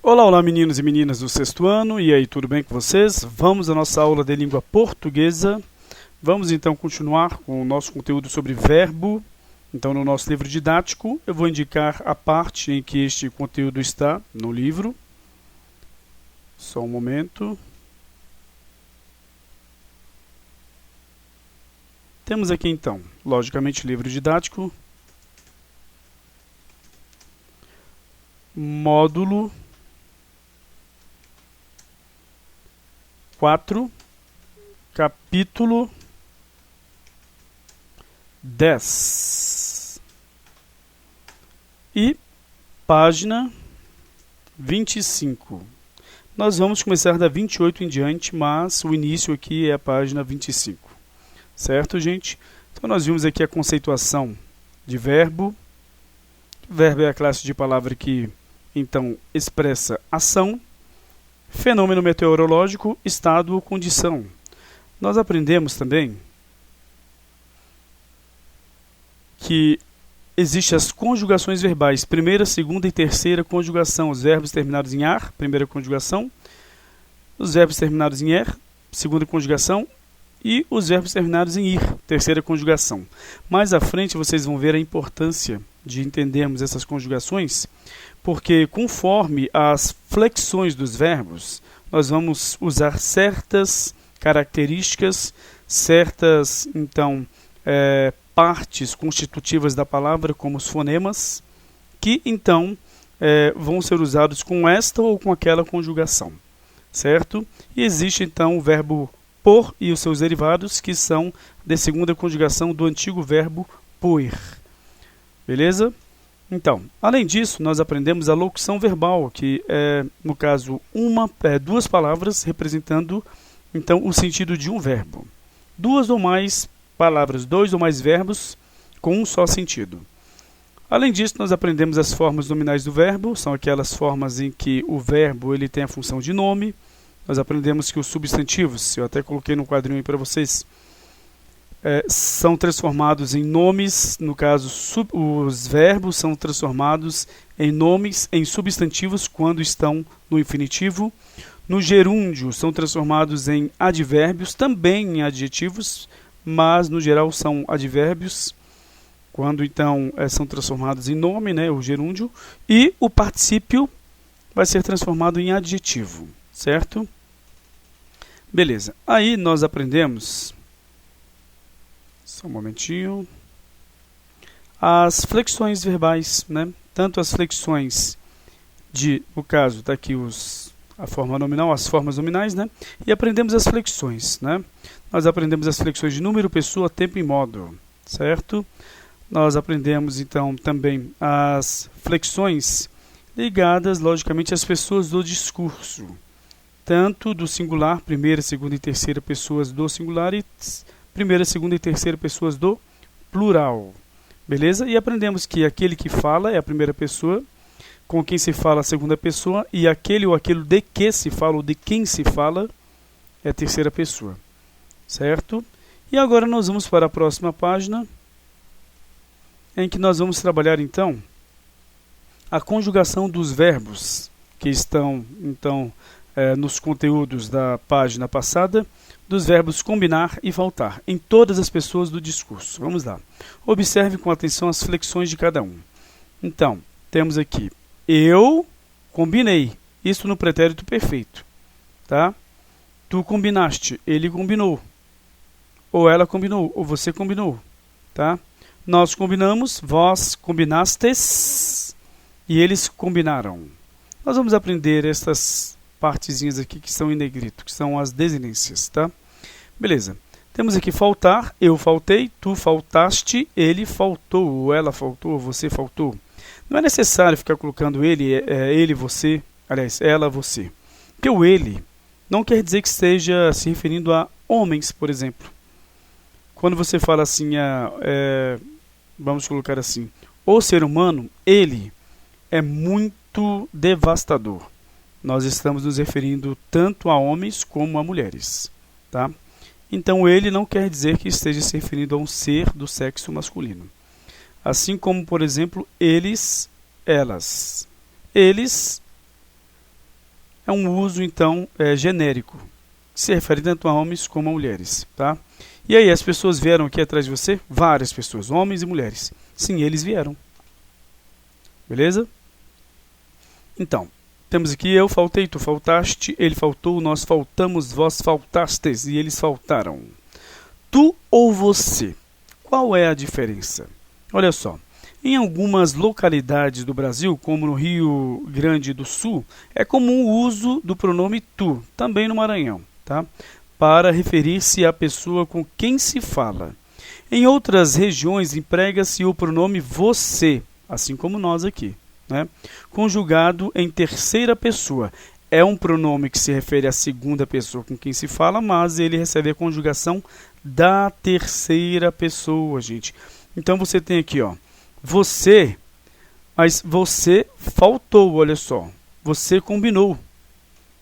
Olá, olá meninos e meninas do sexto ano, e aí, tudo bem com vocês? Vamos à nossa aula de língua portuguesa. Vamos então continuar com o nosso conteúdo sobre verbo. Então, no nosso livro didático, eu vou indicar a parte em que este conteúdo está no livro. Só um momento. Temos aqui então, logicamente, livro didático, módulo 4, capítulo 10 e página 25. Nós vamos começar da 28 em diante, mas o início aqui é a página 25. Certo, gente? Então, nós vimos aqui a conceituação de verbo. Verbo é a classe de palavra que, então, expressa ação, fenômeno meteorológico, estado ou condição. Nós aprendemos também que existem as conjugações verbais, primeira, segunda e terceira conjugação. Os verbos terminados em ar, primeira conjugação. Os verbos terminados em er, segunda conjugação. E os verbos terminados em ir, terceira conjugação. Mais à frente vocês vão ver a importância de entendermos essas conjugações, porque conforme as flexões dos verbos, nós vamos usar certas características, certas, então, partes constitutivas da palavra, como os fonemas, que, então, vão ser usados com esta ou com aquela conjugação, certo? E existe, então, o verbo por e os seus derivados, que são de segunda conjugação do antigo verbo poer. Beleza? Então, além disso, nós aprendemos a locução verbal, que é, no caso, duas palavras representando, então, o sentido de um verbo. Duas ou mais palavras, dois ou mais verbos com um só sentido. Além disso, nós aprendemos as formas nominais do verbo, são aquelas formas em que o verbo ele tem a função de nome. Nós aprendemos que os substantivos, eu até coloquei no quadrinho aí para vocês, são transformados em nomes. No caso, os verbos são transformados em nomes, em substantivos, quando estão no infinitivo. No gerúndio, são transformados em advérbios, também em adjetivos, mas no geral são advérbios, quando então são transformados em nome, né, o gerúndio. E o particípio vai ser transformado em adjetivo, certo? Beleza. Aí nós aprendemos, só um momentinho, as flexões verbais, né? Tanto as flexões no caso, está aqui a forma nominal, as formas nominais, né? E aprendemos as flexões, né? Nós aprendemos as flexões de número, pessoa, tempo e modo, certo? Nós aprendemos, então, também as flexões ligadas, logicamente, às pessoas do discurso, tanto do singular, primeira, segunda e terceira pessoas do singular, e primeira, segunda e terceira pessoas do plural. Beleza? E aprendemos que aquele que fala é a primeira pessoa, com quem se fala a segunda pessoa, e aquele ou aquilo de que se fala ou de quem se fala é a terceira pessoa. Certo? E agora nós vamos para a próxima página, em que nós vamos trabalhar, então, a conjugação dos verbos que estão, então, nos conteúdos da página passada, dos verbos combinar e faltar, em todas as pessoas do discurso. Vamos lá. Observe com atenção as flexões de cada um. Então, temos aqui, eu combinei, isso no pretérito perfeito. Tá? Tu combinaste, ele combinou. Ou ela combinou, ou você combinou. Tá? Nós combinamos, vós combinastes, e eles combinaram. Nós vamos aprender essas partezinhas aqui que estão em negrito, que são as desinências, tá? Beleza. Temos aqui faltar, eu faltei, tu faltaste, ele faltou, ou ela faltou, você faltou. Não é necessário ficar colocando ele, você, aliás, ela, você. Porque o ele não quer dizer que esteja se referindo a homens, por exemplo. Quando você fala assim, vamos colocar assim, o ser humano, ele é muito devastador. Nós estamos nos referindo tanto a homens como a mulheres, tá? Então, ele não quer dizer que esteja se referindo a um ser do sexo masculino. Assim como, por exemplo, eles, elas. Eles é um uso, então, genérico, que se refere tanto a homens como a mulheres, tá? E aí, as pessoas vieram aqui atrás de você? Várias pessoas, homens e mulheres. Sim, eles vieram. Beleza? Então, temos aqui eu faltei, tu faltaste, ele faltou, nós faltamos, vós faltastes e eles faltaram. Tu ou você? Qual é a diferença? Olha só, em algumas localidades do Brasil, como no Rio Grande do Sul, é comum o uso do pronome tu, também no Maranhão, tá? Para referir-se à pessoa com quem se fala. Em outras regiões, emprega-se o pronome você, assim como nós aqui, né? Conjugado em terceira pessoa. É um pronome que se refere à segunda pessoa com quem se fala, mas ele recebe a conjugação da terceira pessoa, gente. Então você tem aqui, ó, você, mas você faltou, olha só. Você combinou,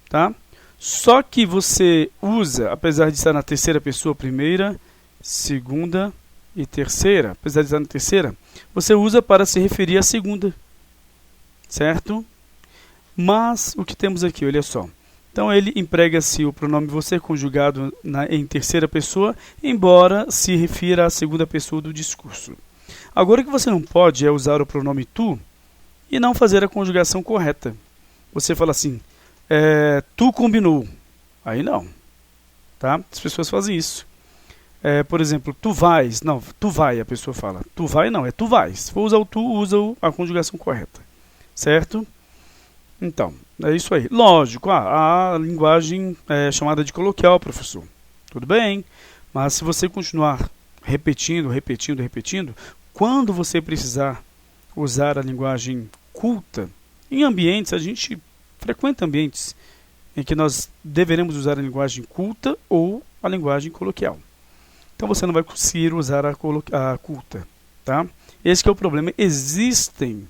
tá? Só que você usa, apesar de estar na terceira pessoa, primeira, segunda e terceira, apesar de estar na terceira, você usa para se referir à segunda, certo? Mas o que temos aqui, olha só. Então ele emprega-se o pronome você conjugado em terceira pessoa, embora se refira à segunda pessoa do discurso. Agora o que você não pode é usar o pronome tu e não fazer a conjugação correta. Você fala assim, tu combinou. Aí não, tá? As pessoas fazem isso. Por exemplo, tu vais. Não, tu vai, a pessoa fala. Tu vai não, é tu vais. Se for usar o tu, usa a conjugação correta. Certo? Então, é isso aí. Lógico, a linguagem é chamada de coloquial, professor. Tudo bem, mas se você continuar repetindo, quando você precisar usar a linguagem culta, em ambientes, a gente frequenta ambientes em que nós deveremos usar a linguagem culta ou a linguagem coloquial. Então você não vai conseguir usar a culta, tá? Esse que é o problema. Existem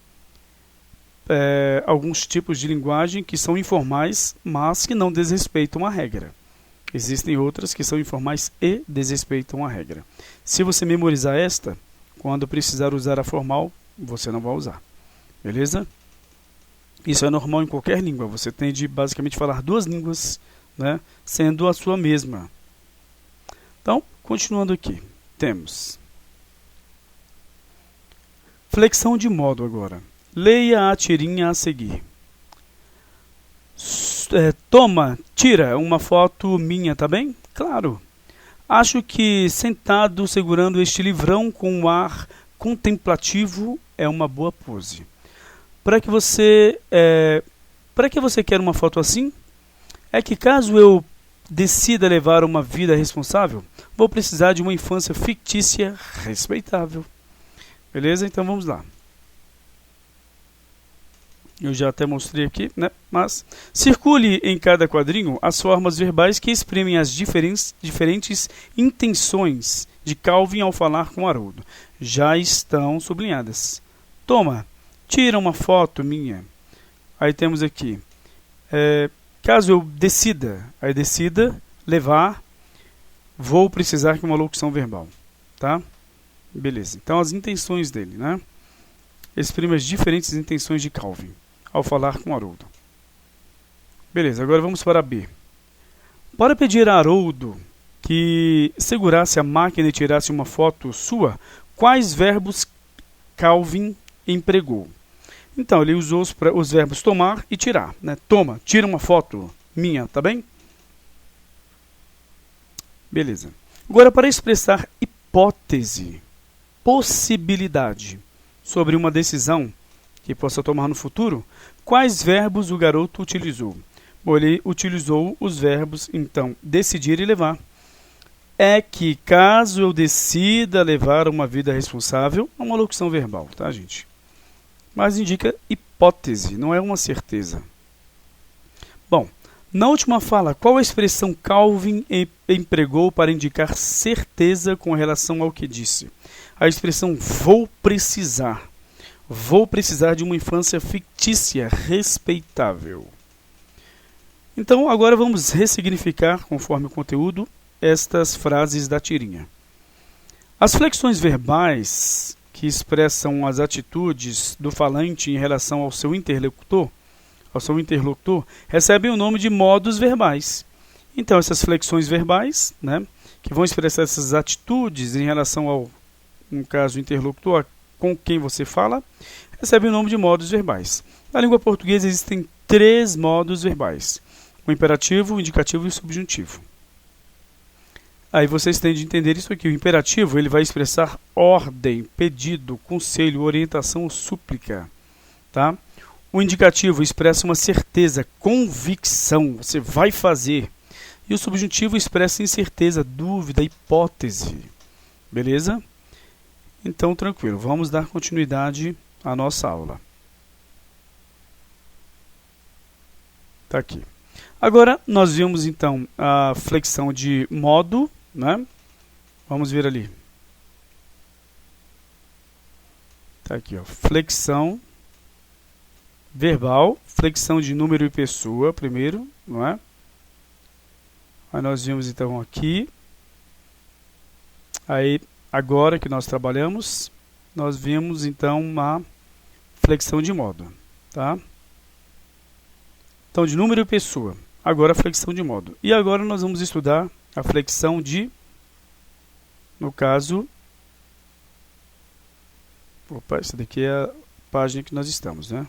alguns tipos de linguagem que são informais, mas que não desrespeitam a regra. Existem outras que são informais e desrespeitam a regra. Se você memorizar esta, quando precisar usar a formal, você não vai usar. Beleza? Isso é normal em qualquer língua. Você tem de basicamente falar duas línguas, né, sendo a sua mesma. Então, continuando aqui, temos flexão de modo agora. Leia a tirinha a seguir. Toma, tira uma foto minha, tá bem? Claro. Acho que sentado segurando este livrão com um ar contemplativo é uma boa pose. Para que você quer uma foto assim? É que caso eu decida levar uma vida responsável, vou precisar de uma infância fictícia respeitável. Beleza? Então vamos lá. Eu já até mostrei aqui, né? Mas circule em cada quadrinho as formas verbais que exprimem as diferentes intenções de Calvin ao falar com Haroldo. Já estão sublinhadas. Toma, tira uma foto minha. Aí temos aqui, caso eu decida, levar, vou precisar de uma locução verbal, tá? Beleza. Então as intenções dele, né? Exprime as diferentes intenções de Calvin ao falar com Haroldo. Beleza, agora vamos para B. Para pedir a Haroldo que segurasse a máquina e tirasse uma foto sua, quais verbos Calvin empregou? Então, ele usou os verbos tomar e tirar, né? Toma, tira uma foto minha, tá bem? Beleza. Agora, para expressar hipótese, possibilidade sobre uma decisão que possa tomar no futuro, quais verbos o garoto utilizou? Bom, ele utilizou os verbos, então, decidir e levar. É que caso eu decida levar uma vida responsável, é uma locução verbal, tá, gente? Mas indica hipótese, não é uma certeza. Bom, na última fala, qual a expressão Calvin empregou para indicar certeza com relação ao que disse? A expressão vou precisar. Vou precisar de uma infância fictícia, respeitável. Então, agora vamos ressignificar, conforme o conteúdo, estas frases da tirinha. As flexões verbais, que expressam as atitudes do falante em relação ao seu interlocutor, ao seu interlocutor, recebem o nome de modos verbais. Então, essas flexões verbais, né, que vão expressar essas atitudes em relação ao, no caso, interlocutor, com quem você fala, recebem o nome de modos verbais. Na língua portuguesa existem 3 modos verbais: o imperativo, o indicativo e o subjuntivo. Aí vocês têm de entender isso aqui. O imperativo ele vai expressar ordem, pedido, conselho, orientação ou súplica. Tá? O indicativo expressa uma certeza, convicção, você vai fazer. E o subjuntivo expressa incerteza, dúvida, hipótese. Beleza? Então, tranquilo. Vamos dar continuidade à nossa aula. Tá aqui. Agora, nós vimos, então, a flexão de modo, né? Vamos ver ali. Tá aqui, ó. Flexão verbal, flexão de número e pessoa, primeiro, não é? Aí nós vimos, então, aqui. Aí, agora que nós trabalhamos, nós vimos, então, uma flexão de modo, tá? Então, de número e pessoa. Agora, a flexão de modo. E agora nós vamos estudar a flexão de, no caso... Opa, essa daqui é a página que nós estamos, né?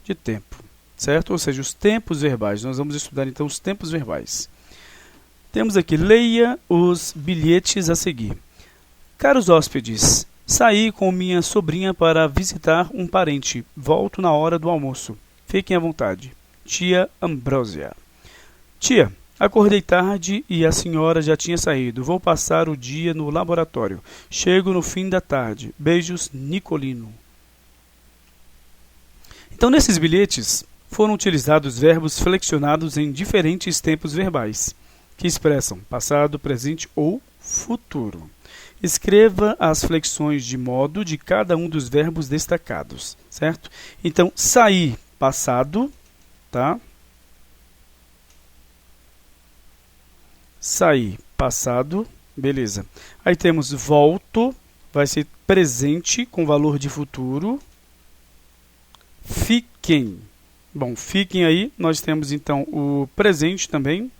De tempo, certo? Ou seja, os tempos verbais. Nós vamos estudar, então, os tempos verbais. Temos aqui, leia os bilhetes a seguir. Caros hóspedes, saí com minha sobrinha para visitar um parente. Volto na hora do almoço. Fiquem à vontade. Tia Ambrósia. Tia, acordei tarde e a senhora já tinha saído. Vou passar o dia no laboratório. Chego no fim da tarde. Beijos, Nicolino. Então, nesses bilhetes, foram utilizados verbos flexionados em diferentes tempos verbais, que expressam passado, presente ou futuro. Escreva as flexões de modo de cada um dos verbos destacados, certo? Então, sair, passado, tá? Sair, passado, beleza. Aí temos volto, vai ser presente com valor de futuro. Fiquem. Bom, fiquem aí, nós temos então o presente também.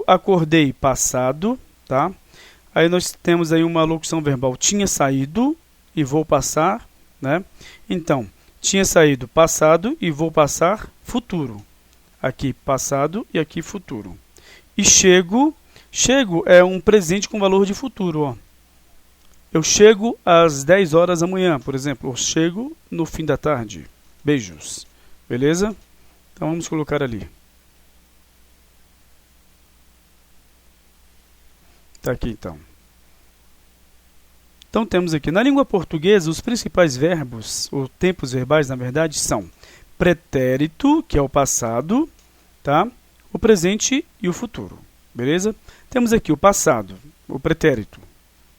Acordei, passado, tá? Aí nós temos aí uma locução verbal, tinha saído e vou passar, né? Então, tinha saído, passado e vou passar, futuro. Aqui, passado e aqui, futuro. E chego, chego é um presente com valor de futuro, ó. Eu chego às 10 horas da manhã, por exemplo. Eu chego no fim da tarde. Beijos. Beleza? Então, vamos colocar ali. Tá aqui, então. Então, temos aqui. Na língua portuguesa, os principais verbos, ou tempos verbais, na verdade, são pretérito, que é o passado, tá? O presente e o futuro. Beleza? Temos aqui o passado, o pretérito.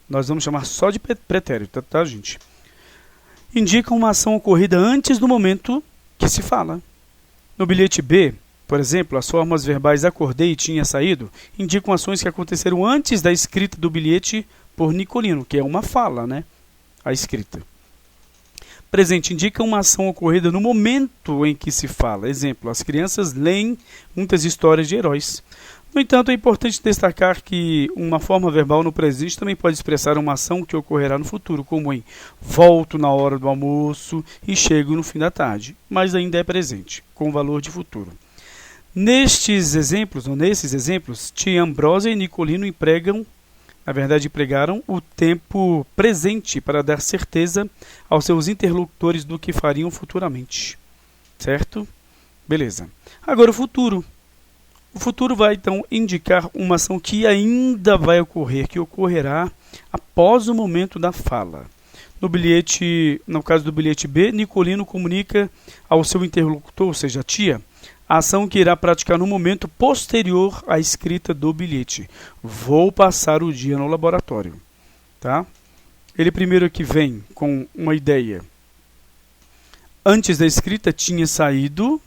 Nós vamos chamar só de pretérito, tá, gente? Indica uma ação ocorrida antes do momento que se fala. No bilhete B, por exemplo, as formas verbais acordei e tinha saído indicam ações que aconteceram antes da escrita do bilhete por Nicolino, que é uma fala, né? A escrita. Presente indica uma ação ocorrida no momento em que se fala. Exemplo, as crianças leem muitas histórias de heróis. No entanto, é importante destacar que uma forma verbal no presente também pode expressar uma ação que ocorrerá no futuro, como em volto na hora do almoço e chego no fim da tarde, mas ainda é presente, com valor de futuro. Nesses exemplos, tia Ambrósia e Nicolino empregaram o tempo presente para dar certeza aos seus interlocutores do que fariam futuramente. Certo? Beleza. Agora o futuro. O futuro vai, então, indicar uma ação que ainda vai ocorrer, que ocorrerá após o momento da fala. No caso do bilhete B, Nicolino comunica ao seu interlocutor, ou seja, a tia, a ação que irá praticar no momento posterior à escrita do bilhete. Vou passar o dia no laboratório. Tá? Ele primeiro aqui vem com uma ideia. Antes da escrita tinha saído...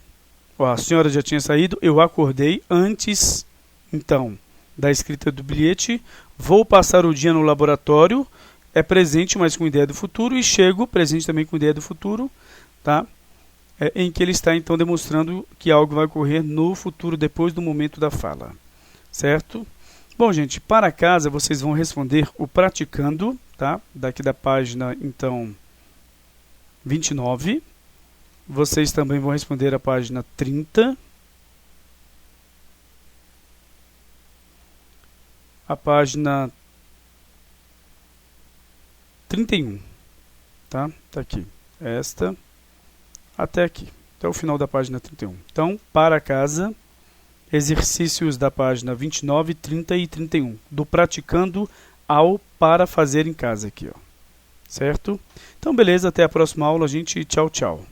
A senhora já tinha saído, eu acordei antes, então, da escrita do bilhete. Vou passar o dia no laboratório, é presente, mas com ideia do futuro. E chego, presente também com ideia do futuro. Tá? em que ele está então demonstrando que algo vai ocorrer no futuro, depois do momento da fala. Certo? Bom, gente, para casa vocês vão responder o praticando, tá? Daqui da página, então, 29. Vocês também vão responder a página 30. A página 31. Tá? Tá aqui. Esta até aqui, até o final da página 31. Então, para casa, exercícios da página 29, 30 e 31, do praticando ao para fazer em casa aqui, ó. Certo? Então, beleza, até a próxima aula, gente. Tchau, tchau.